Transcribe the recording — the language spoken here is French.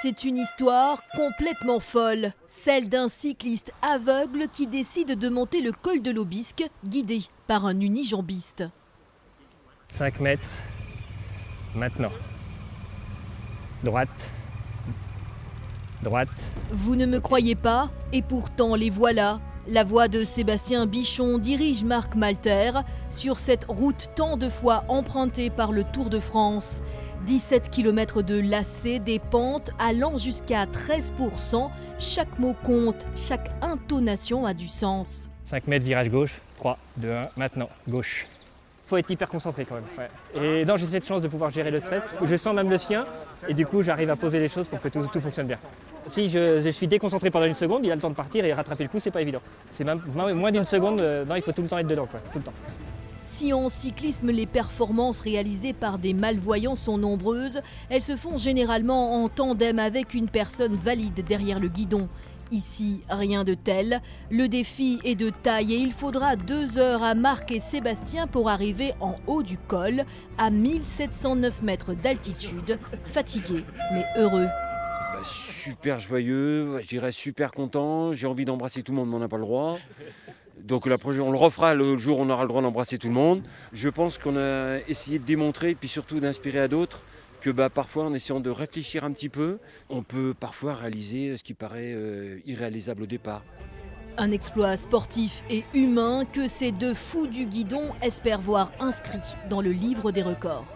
C'est une histoire complètement folle, celle d'un cycliste aveugle qui décide de monter le col de l'Aubisque, guidé par un unijambiste. 5 mètres, maintenant. Droite, droite. Vous ne me croyez pas? Et pourtant les voilà. La voix de Sébastien Bichon dirige Marc Malter sur cette route tant de fois empruntée par le Tour de France. 17 km de lacets, des pentes allant jusqu'à 13%. Chaque mot compte, chaque intonation a du sens. 5 mètres, virage gauche, 3, 2, 1, maintenant, gauche. Faut être hyper concentré quand même. Ouais. Et non, j'ai cette chance de pouvoir gérer le stress. Je sens même le sien et du coup j'arrive à poser les choses pour que tout fonctionne bien. Si je suis déconcentré pendant une seconde, il a le temps de partir et rattraper le coup, c'est pas évident. C'est même moins d'une seconde, non, il faut tout le temps être dedans, quoi, tout le temps. Si en cyclisme les performances réalisées par des malvoyants sont nombreuses, elles se font généralement en tandem avec une personne valide derrière le guidon. Ici, rien de tel. Le défi est de taille et il faudra 2 heures à Marc et Sébastien pour arriver en haut du col, à 1709 mètres d'altitude, fatigués mais heureux. Super joyeux, je dirais super content, j'ai envie d'embrasser tout le monde mais on n'a pas le droit. Donc la prochaine, on le refera le jour où on aura le droit d'embrasser tout le monde. Je pense qu'on a essayé de démontrer et puis surtout d'inspirer à d'autres que parfois en essayant de réfléchir un petit peu, on peut parfois réaliser ce qui paraît irréalisable au départ. Un exploit sportif et humain que ces deux fous du guidon espèrent voir inscrit dans le livre des records.